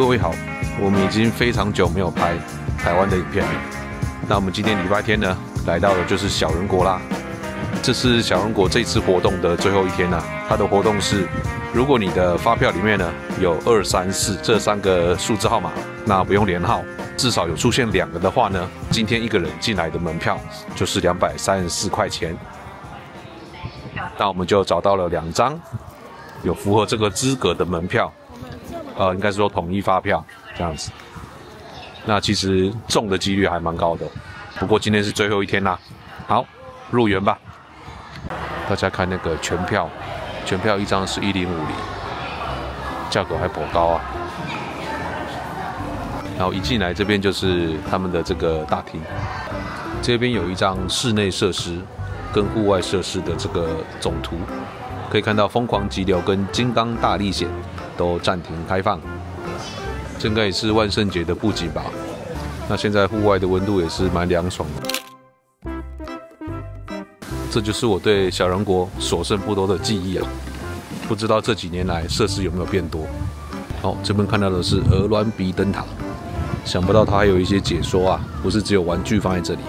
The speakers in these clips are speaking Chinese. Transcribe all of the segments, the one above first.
各位好，我们已经非常久没有拍台湾的影片了。那我们今天礼拜天呢，来到的就是小人国啦。这是小人国这次活动的最后一天啦。它的活动是，如果你的发票里面呢有2、3、4这3个数字号码，那不用连号，至少有出现2个的话呢，今天一个人进来的门票就是234块钱。那我们就找到了2张有符合这个资格的门票，应该是说统一发票这样子。那其实中的几率还蛮高的，不过今天是最后一天啦。好，入园吧。大家看那个全票一张是1050，价格还颇高啊。然后一进来这边就是他们的这个大厅，这边有一张室内设施跟户外设施的这个总图，可以看到疯狂急流跟金刚大历险都暂停开放，这应该也是万圣节的布景吧。那现在户外的温度也是蛮凉爽的。这就是我对小人国所剩不多的记忆啊，不知道这几年来设施有没有变多。好，这边看到的是鹅銮鼻灯塔，想不到它还有一些解说啊，不是只有玩具放在这里。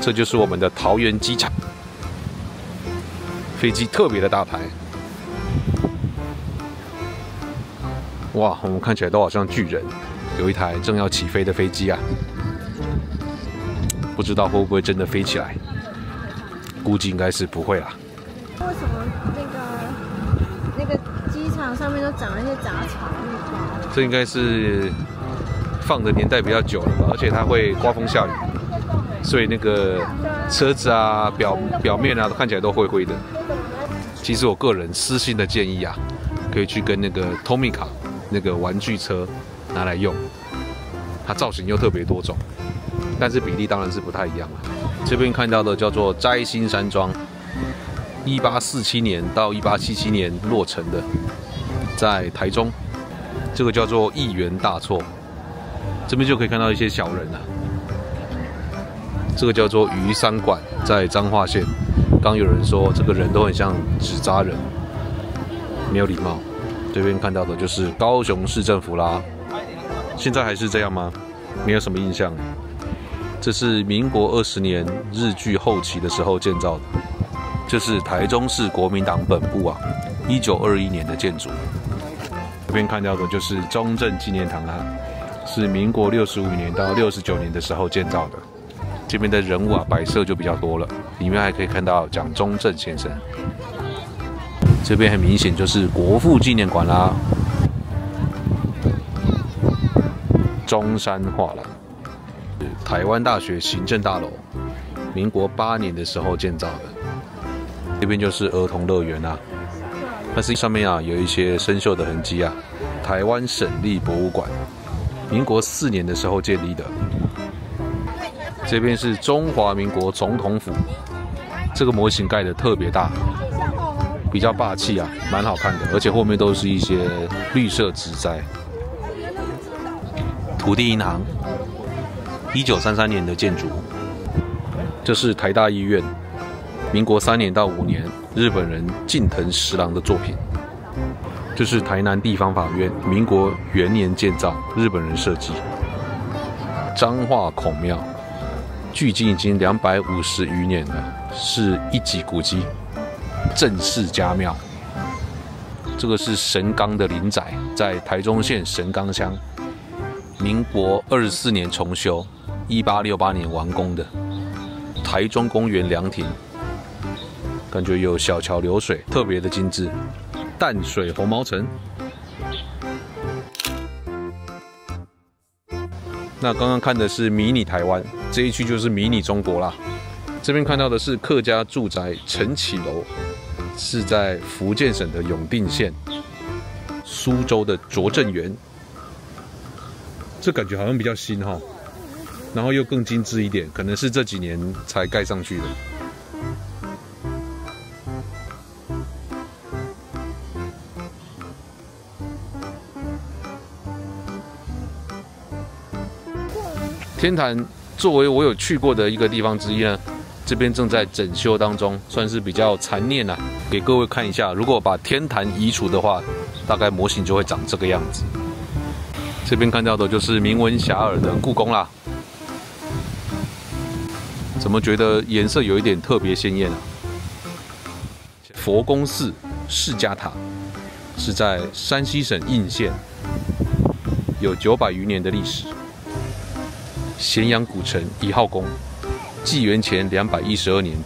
这就是我们的桃园机场，飞机特别的大台。哇，我们看起来都好像巨人，有一台正要起飞的飞机啊，不知道会不会真的飞起来？估计应该是不会啦。为什么那个机场上面都长了一些杂草？这应该是放的年代比较久了吧，而且它会刮风下雨。所以那个车子啊、表面啊，看起来都灰灰的。其实我个人私心的建议啊，可以去跟那个 Tomica 那个玩具车拿来用，它造型又特别多种，但是比例当然是不太一样了。这边看到的叫做摘星山庄，1847年到1877年落成的，在台中。这个叫做议员大错，这边就可以看到一些小人了。这个叫做鱼山馆，在彰化县。刚有人说这个人都很像纸扎人，没有礼貌。这边看到的就是高雄市政府啦，现在还是这样吗？没有什么印象。这是民国20年日据后期的时候建造的，这是台中市国民党本部啊，1921年的建筑。这边看到的就是中正纪念堂啊，是民国65年到69年的时候建造的。这边的人物啊摆设就比较多了，里面还可以看到蒋中正先生。这边很明显就是国父纪念馆啦，中山画廊，台湾大学行政大楼，民国8年的时候建造的。这边就是儿童乐园啦，但是上面啊有一些生锈的痕迹啊。台湾省立博物馆，民国4年的时候建立的。这边是中华民国总统府，这个模型盖得特别大，比较霸气啊，蛮好看的，而且后面都是一些绿色植栽。土地银行，1933年的建筑。这是台大医院，民国3年到5年，日本人近藤十郎的作品。这是台南地方法院，民国元年建造，日本人设计。彰化孔庙。距今已经250余年了，是1级古迹，郑氏家庙。这个是神冈的林宅，在台中县神冈乡，民国24年重修，1868年完工的。台中公园凉亭，感觉有小桥流水，特别的精致。淡水红毛城，那刚刚看的是迷你台湾，这一区就是迷你中国啦。这边看到的是客家住宅陈启楼，是在福建省的永定县，苏州的拙政园。这感觉好像比较新哈，然后又更精致一点，可能是这几年才盖上去的。天坛作为我有去过的一个地方之一呢，这边正在整修当中，算是比较残念啊。给各位看一下，如果把天坛移除的话，大概模型就会长这个样子。这边看到的就是名闻遐迩的故宫啦。怎么觉得颜色有一点特别鲜艳啊？佛宫寺释迦塔是在山西省应县，有900余年的历史。咸阳古城1号宫，纪元前212年。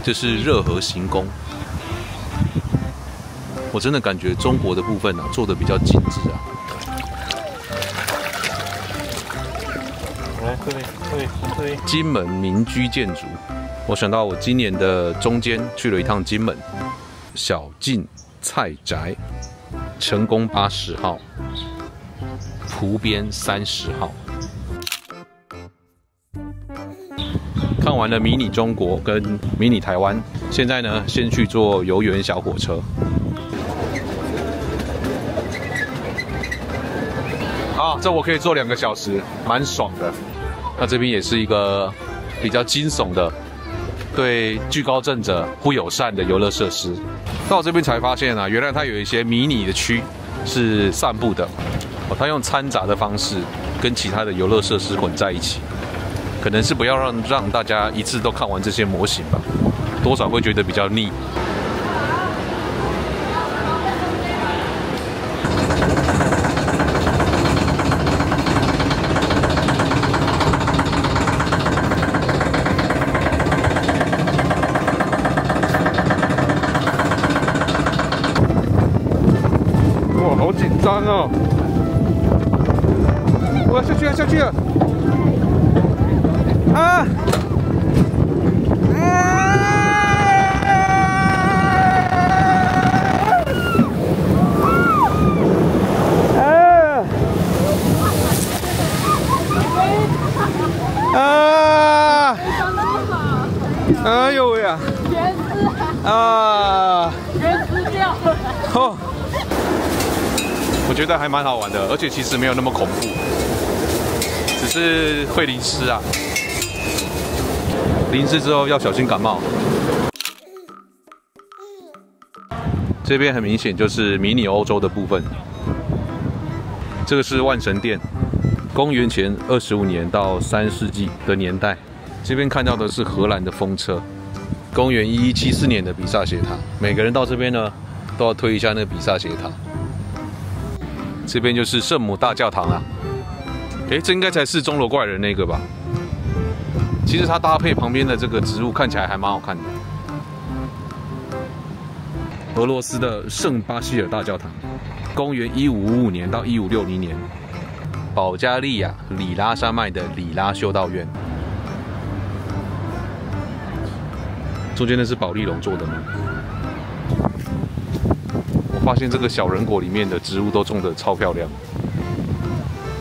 这是热河行宫，我真的感觉中国的部分做得比较精致啊。来，对。金门民居建筑，我想到我今年的中间去了一趟金门，小径菜宅，成功80号。湖边30号。看完了迷你中国跟迷你台湾，现在呢，先去坐游园小火车。啊，这我可以坐2个小时，蛮爽的。那这边也是一个比较惊悚的，对惧高症者不友善的游乐设施。到这边才发现啊，原来它有一些迷你的区是散步的。它用掺杂的方式跟其他的游乐设施混在一起，可能是不要让大家一次都看完这些模型吧，多少会觉得比较腻。哇，好紧张哦！我要下去了！啊！哎呦喂呀！原汁掉了。哦，我觉得还蛮好玩的，而且其实没有那么恐怖。只是会淋湿啊，淋湿之后要小心感冒。这边很明显就是迷你欧洲的部分。这个是万神殿，公元前25年到3世纪的年代。这边看到的是荷兰的风车，公元1174年的比萨斜塔。每个人到这边呢，都要推一下那个比萨斜塔。这边就是圣母大教堂啦。这应该才是钟楼怪人那个吧？其实它搭配旁边的这个植物，看起来还蛮好看的。俄罗斯的圣巴西尔大教堂，公元1555年到1560年。保加利亚里拉山脉的里拉修道院，中间那是保利龙做的吗？我发现这个小人国里面的植物都种得超漂亮。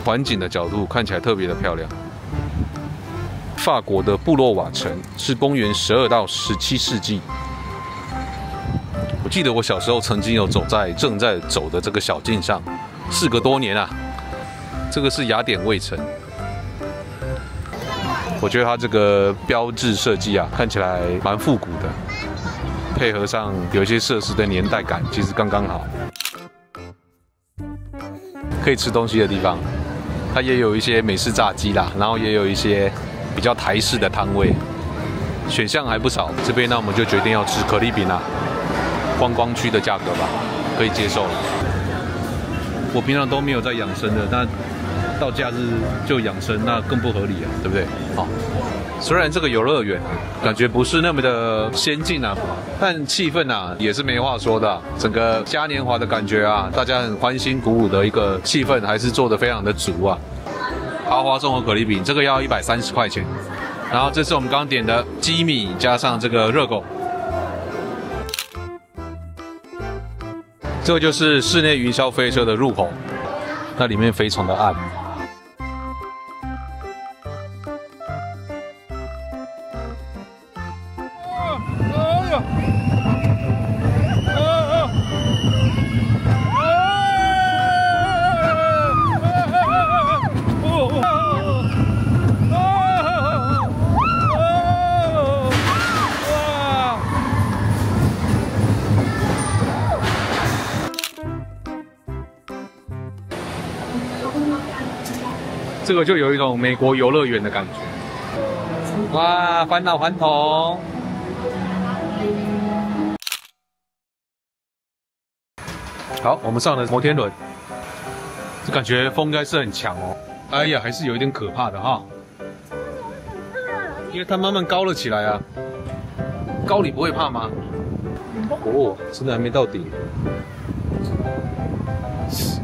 环景的角度看起来特别的漂亮。法国的布洛瓦城是公元12到17世纪。我记得我小时候曾经有走在正在走的这个小径上，事隔多年啊。这个是雅典卫城，我觉得它这个标志设计啊，看起来蛮复古的，配合上有一些设施的年代感，其实刚刚好。可以吃东西的地方。它也有一些美式炸鸡啦，然后也有一些比较台式的摊位，选项还不少。这边呢，我们就决定要吃可丽饼啦，观光区的价格吧，可以接受了。我平常都没有在养生的，但到假日就养生，那更不合理啊，对不对？好，虽然这个游乐园感觉不是那么的先进啊，但气氛啊也是没话说的啊。整个嘉年华的感觉啊，大家很欢欣鼓舞的一个气氛，还是做得非常的足啊。豪华综合可丽饼这个要130块钱，然后这是我们刚刚点的鸡米加上这个热狗。这个就是室内云霄飞车的入口，那里面非常的暗。这个就有一种美国游乐园的感觉。哇，返老还童！好，我们上了摩天轮，这感觉风应该是很强哦。哎呀，还是有一点可怕的哈，因为它慢慢高了起来啊。高你不会怕吗？哦，真的还没到顶。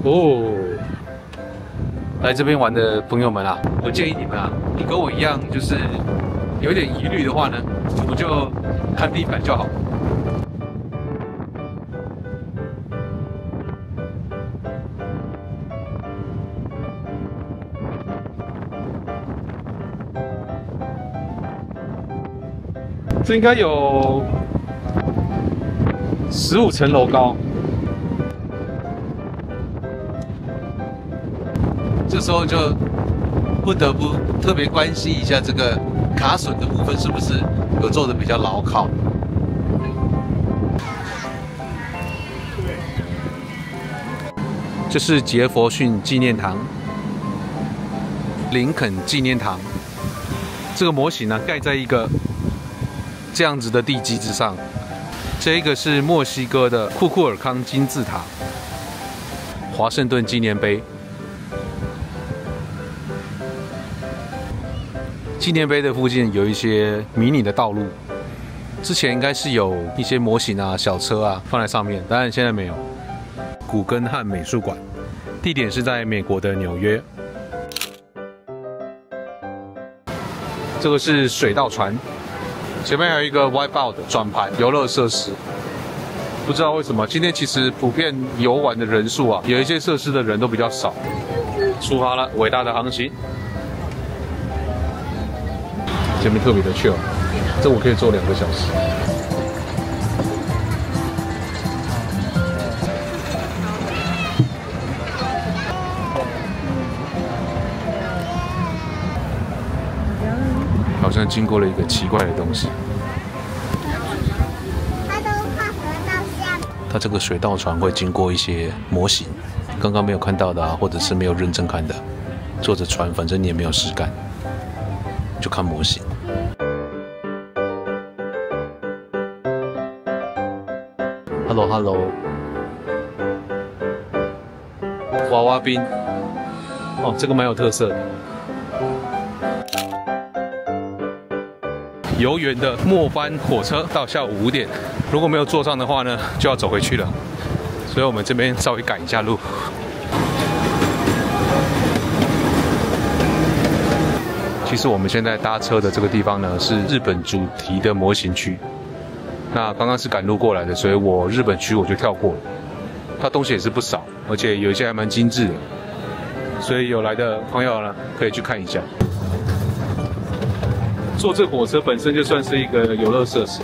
哦。来这边玩的朋友们啊，我建议你们啊，你跟我一样，就是有点疑虑的话呢，我们就看地板就好。这应该有15层楼高。这时候就不得不特别关心一下这个卡榫的部分是不是有做的比较牢靠。这是杰佛逊纪念堂、林肯纪念堂。这个模型呢，盖在一个这样子的地基之上。这个是墨西哥的库库尔康金字塔、华盛顿纪念碑。纪念碑的附近有一些迷你的道路，之前应该是有一些模型啊、小车啊放在上面，当然现在没有。古根汉美术馆，地点是在美国的纽约。这个是水道船，前面还有一个 Wipeout 转盘游乐设施。不知道为什么今天其实普遍游玩的人数啊，有一些设施的人都比较少。出发了，伟大的航行。前面特别的 chill， 这我可以坐2个小时。好像经过了一个奇怪的东西。它这个水道船会经过一些模型，刚刚没有看到的啊，或者是没有认真看的，坐着船，反正你也没有事干，就看模型。Hello， 娃娃兵，哦，这个蛮有特色的。游园的末班火车到下午5点，如果没有坐上的话呢，就要走回去了。所以我们这边稍微赶一下路。其实我们现在搭车的这个地方呢，是日本主题的模型区。那刚刚是赶路过来的，所以我日本区我就跳过了。它东西也是不少，而且有一些还蛮精致的，所以有来的朋友呢可以去看一下。坐这火车本身就算是一个游乐设施。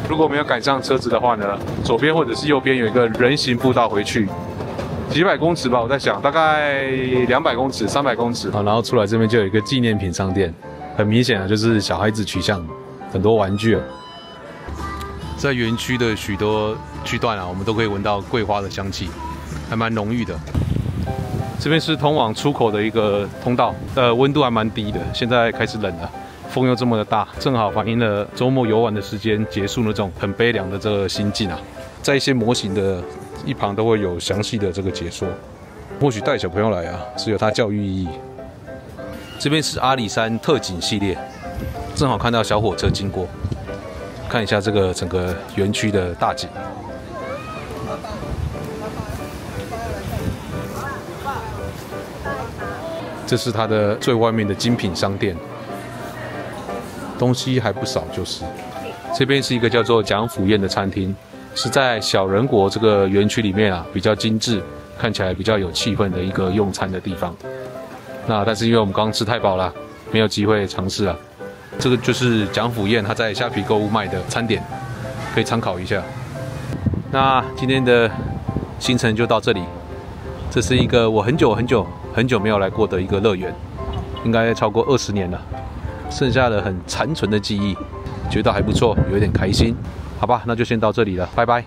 如果没有赶上车子的话呢，左边或者是右边有一个人行步道回去，几百公尺吧，我在想大概200公尺、300公尺。好，然后出来这边就有一个纪念品商店，很明显的就是小孩子取向，很多玩具啊。在园区的许多区段啊，我们都可以闻到桂花的香气，还蛮浓郁的。这边是通往出口的一个通道，温度还蛮低的，现在开始冷了，风又这么的大，正好反映了周末游玩的时间结束那种很悲凉的这个心境啊。在一些模型的一旁都会有详细的这个解说，或许带小朋友来啊，是有它教育意义。这边是阿里山特景系列，正好看到小火车经过，看一下这个整个园区的大景。这是它的最外面的精品商店，东西还不少，就是。这边是一个叫做蒋府宴的餐厅，是在小人国这个园区里面啊，比较精致，看起来比较有气氛的一个用餐的地方。那但是因为我们刚刚吃太饱了，没有机会尝试啊。这个就是蒋府宴他在虾皮购物卖的餐点，可以参考一下。那今天的行程就到这里。这是一个我很久没有来过的一个乐园，应该超过20年了，剩下的很残存的记忆，觉得还不错，有点开心。好吧，那就先到这里了，拜拜。